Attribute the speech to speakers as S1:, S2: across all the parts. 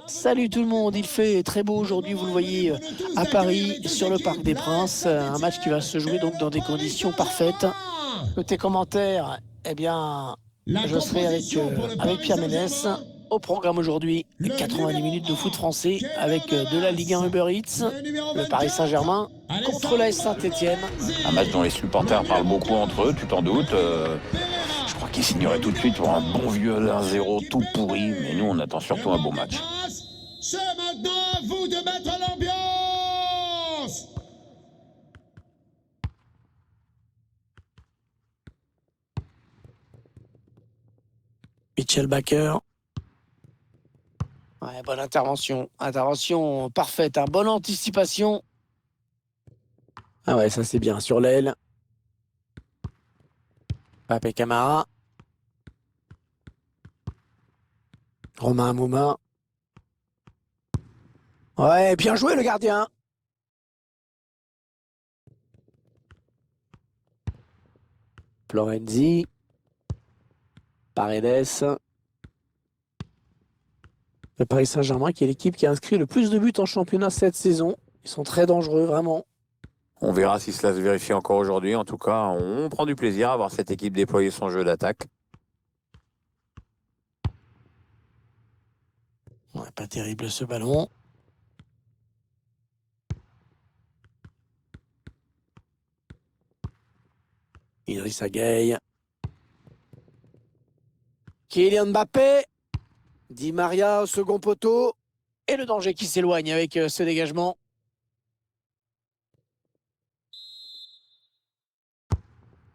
S1: Salut tout le monde, il fait très beau aujourd'hui, vous le voyez à Paris, sur le Parc des Princes, un match qui va se jouer donc dans des conditions parfaites. Côté commentaire, eh bien, je serai avec Pierre Ménès. Au programme aujourd'hui, 90 minutes de foot français avec de la Ligue 1 Uber Eats, le Paris Saint-Germain contre l'AS Saint-Étienne.
S2: Un match dont les supporters parlent beaucoup entre eux, tu t'en doutes. Je crois qu'ils signeraient tout de suite pour un bon vieux 1-0 tout pourri. Mais nous, on attend surtout un beau match.
S3: C'est maintenant à vous de mettre l'ambiance.
S1: Mitchell Baker. Ouais, bonne intervention. Intervention parfaite, hein. Bonne anticipation. Ah ouais, ça c'est bien. Sur l'aile. Pape Camara. Romain Amouma. Ouais, bien joué le gardien. Florenzi. Paredes. Le Paris Saint-Germain qui est l'équipe qui a inscrit le plus de buts en championnat cette saison. Ils sont très dangereux, vraiment.
S2: On verra si cela se vérifie encore aujourd'hui. En tout cas, on prend du plaisir à voir cette équipe déployer son jeu d'attaque.
S1: Ouais, pas terrible ce ballon. Idrissa Gueye. Kylian Mbappé. Di Maria au second poteau. Et le danger qui s'éloigne avec ce dégagement.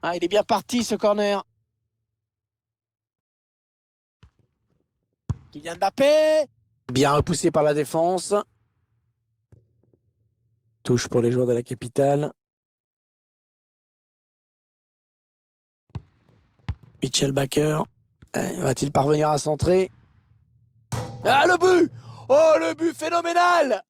S1: Ah, il est bien parti ce corner. Kylian Mbappé. Bien repoussé par la défense. Touche pour les joueurs de la capitale. Mitchell Baker. Va-t-il parvenir à centrer? Ah, le but! Oh, le but phénoménal!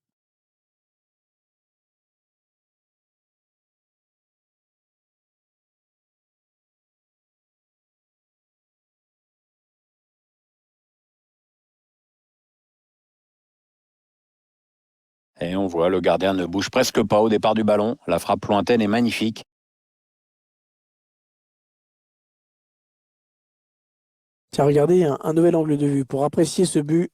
S2: Et on voit, le gardien ne bouge presque pas au départ du ballon. La frappe lointaine est magnifique.
S1: Tiens, regardez, un nouvel angle de vue pour apprécier ce but.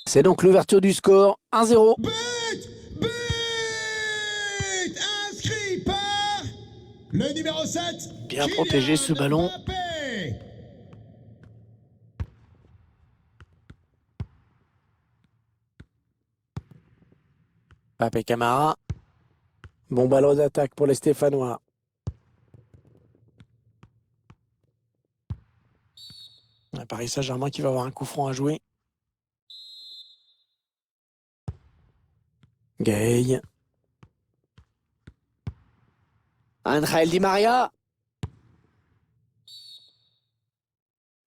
S1: C'est donc l'ouverture du score, 1-0.
S3: But inscrit par le numéro 7.
S1: Bien protégé ce ballon.
S3: Mbappé.
S1: Pape Camara. Bon ballon d'attaque pour les Stéphanois. Paris Saint-Germain qui va avoir un coup franc à jouer. Gueye. Angel Di Maria.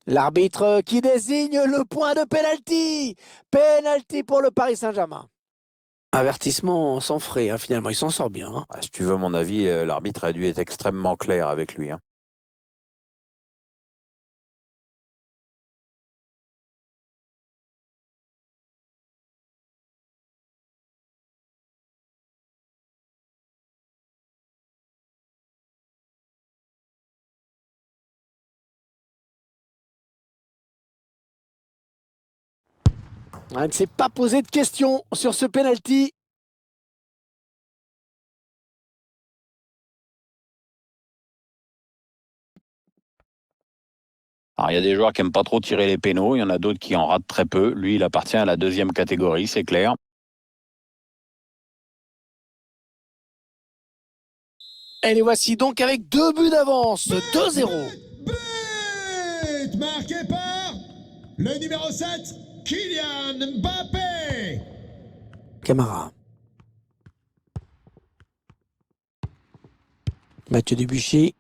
S1: L'arbitre qui désigne le point de pénalty. Pénalty pour le Paris Saint-Germain. Avertissement sans frais, hein, finalement. Il s'en sort bien. Hein.
S2: Si tu veux mon avis, l'arbitre a dû être extrêmement clair avec lui.
S1: Il ne s'est pas posé de questions sur ce pénalty.
S2: Alors, il y a des joueurs qui n'aiment pas trop tirer les pénaux, il y en a d'autres qui en ratent très peu. Lui, il appartient à la deuxième catégorie, c'est clair.
S1: Et les voici donc avec 2 buts d'avance, 2-0.
S3: But marqué par le numéro 7, Kylian Mbappé.
S1: Camara. Mathieu Debuchy.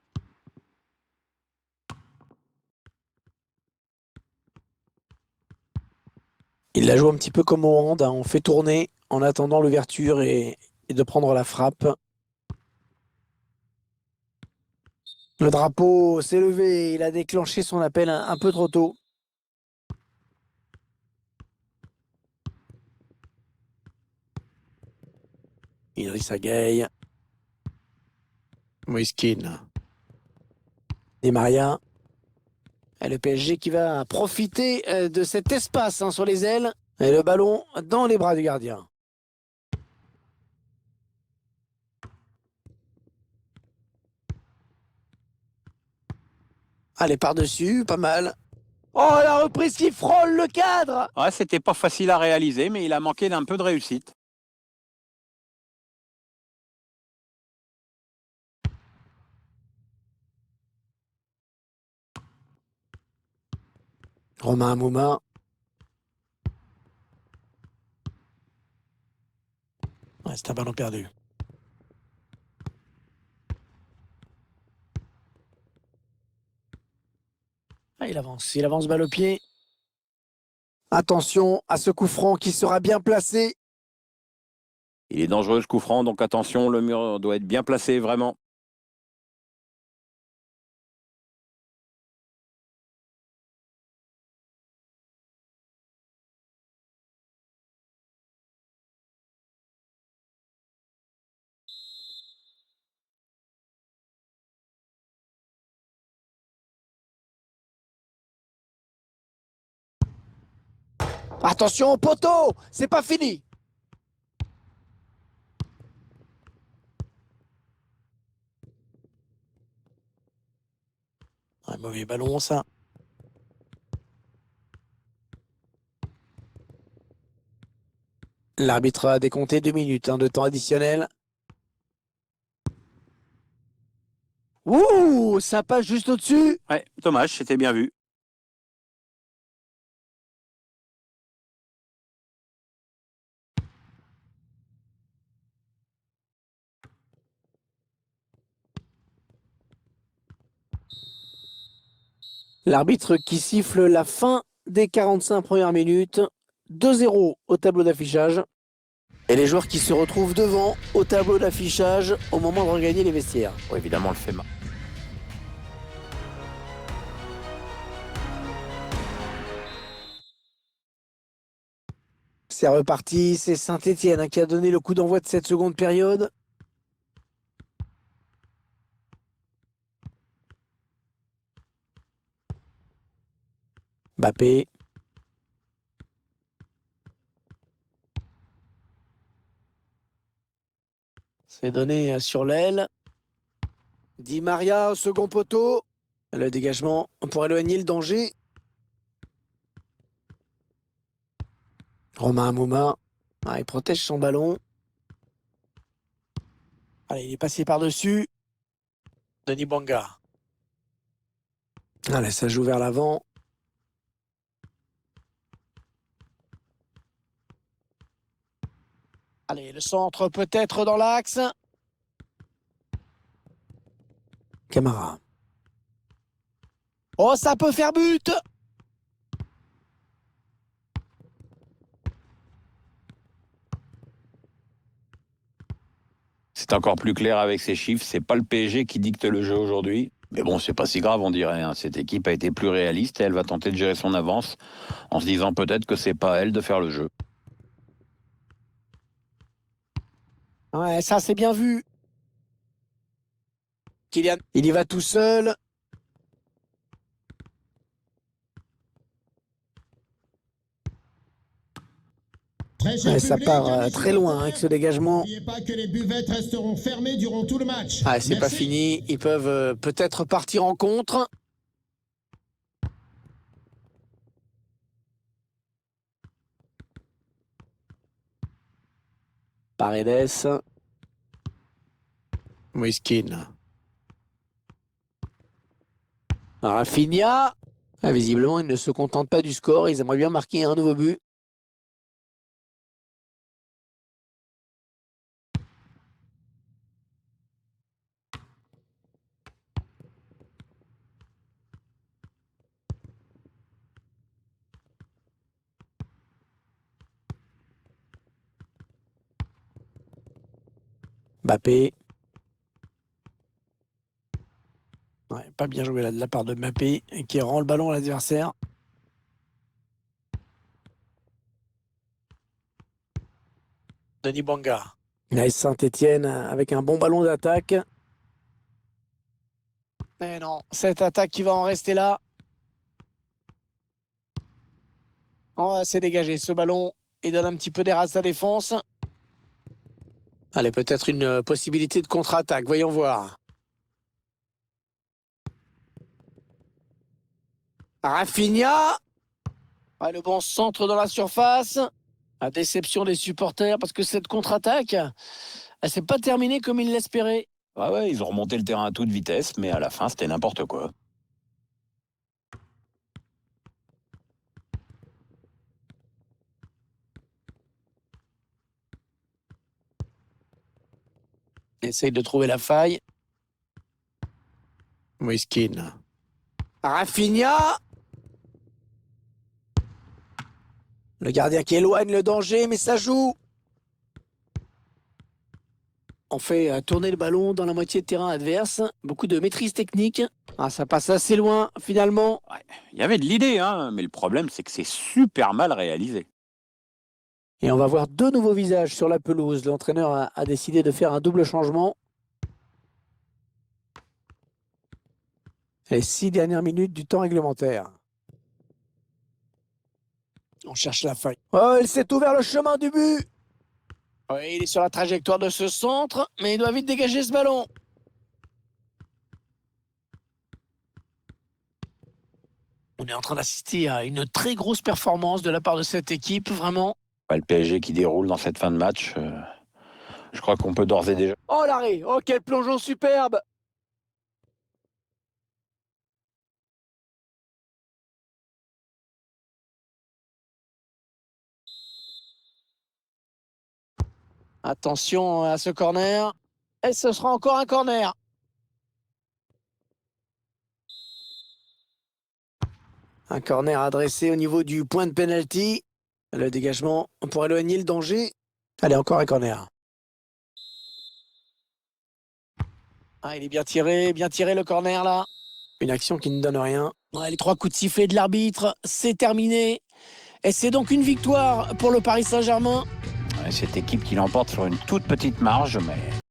S1: Il la joue un petit peu comme au hand, hein. On fait tourner en attendant l'ouverture et de prendre la frappe. Le drapeau s'est levé, il a déclenché son appel un peu trop tôt. Idrissa Gueye. Moiskin. Di Maria. Et le PSG qui va profiter de cet espace sur les ailes. Et le ballon dans les bras du gardien. Allez, par-dessus, pas mal. Oh, la reprise qui frôle le cadre!
S2: Ouais, c'était pas facile à réaliser, mais il a manqué d'un peu de réussite.
S1: Romain Amouma. Ouais, c'est un ballon perdu. Ah, il avance balle au pied. Attention à ce coup franc qui sera bien placé.
S2: Il est dangereux ce coup franc, donc attention, le mur doit être bien placé, vraiment.
S1: Attention au poteau, c'est pas fini. Un mauvais ballon, ça. L'arbitre a décompté 2 minutes de temps additionnel. Ouh, ça passe juste au-dessus.
S2: Ouais, dommage, c'était bien vu.
S1: L'arbitre qui siffle la fin des 45 premières minutes. 2-0 au tableau d'affichage. Et les joueurs qui se retrouvent devant au tableau d'affichage au moment de regagner les vestiaires.
S2: Bon, évidemment, on le fait mal.
S1: C'est reparti, c'est Saint-Étienne qui a donné le coup d'envoi de cette seconde période. Mbappé. C'est donné sur l'aile. Di Maria au second poteau. Le dégagement pour éloigner le danger. Romain Amouma. Ah, il protège son ballon. Allez, il est passé par-dessus. Denis Bouanga. Allez, ça joue vers l'avant. Allez, le centre peut-être dans l'axe. Camara. Oh, ça peut faire but!
S2: C'est encore plus clair avec ces chiffres. C'est pas le PSG qui dicte le jeu aujourd'hui. Mais bon, c'est pas si grave, on dirait. Cette équipe a été plus réaliste et elle va tenter de gérer son avance en se disant peut-être que c'est pas à elle de faire le jeu.
S1: Ouais, ça c'est bien vu. Kylian, il y va tout seul. Ouais, ça part très loin avec ce dégagement.
S3: N'oubliez pas que les buvettes resteront fermées durant tout le match.
S1: Ah, c'est pas fini. Ils peuvent peut-être partir en contre. Paredes. Moiskin. Rafinha. Ah, visiblement, ils ne se contentent pas du score. Ils aimeraient bien marquer un nouveau but. Mbappé. pas bien joué là de la part de Mbappé qui rend le ballon à l'adversaire. Denis Bouanga. Nice Saint-Etienne avec un bon ballon d'attaque. Mais non, cette attaque qui va en rester là. Oh, c'est dégagé ce ballon. Il donne un petit peu d'air à sa défense. Allez, peut-être une possibilité de contre-attaque. Voyons voir. Rafinha. Ah, le bon centre dans la surface. La déception des supporters parce que cette contre-attaque, elle s'est pas terminée comme ils l'espéraient.
S2: Ah ouais, ils ont remonté le terrain à toute vitesse, mais à la fin, c'était n'importe quoi.
S1: Essaye de trouver la faille. Moiskin. Rafinha. Le gardien qui éloigne le danger, mais ça joue. On fait tourner le ballon dans la moitié de terrain adverse. Beaucoup de maîtrise technique. Ah, ça passe assez loin, finalement.
S2: Ouais, il y avait de l'idée, hein, mais le problème, c'est que c'est super mal réalisé.
S1: Et on va voir deux nouveaux visages sur la pelouse. L'entraîneur a décidé de faire un double changement. Les 6 dernières minutes du temps réglementaire. On cherche la faille. Oh, il s'est ouvert le chemin du but. Oui, il est sur la trajectoire de ce centre, mais il doit vite dégager ce ballon. On est en train d'assister à une très grosse performance de la part de cette équipe, vraiment.
S2: Ouais, le PSG qui déroule dans cette fin de match, je crois qu'on peut d'ores et déjà...
S1: Oh l'arrêt, oh quel plongeon superbe. Attention à ce corner. Et ce sera encore un corner. Un corner adressé au niveau du point de pénalty. Le dégagement pour éloigner le danger. Allez, encore un corner. Ah, il est bien tiré le corner là. Une action qui ne donne rien. Ouais, les 3 coups de sifflet de l'arbitre, c'est terminé. Et c'est donc une victoire pour le Paris Saint-Germain.
S2: Ouais, cette équipe qui l'emporte sur une toute petite marge, mais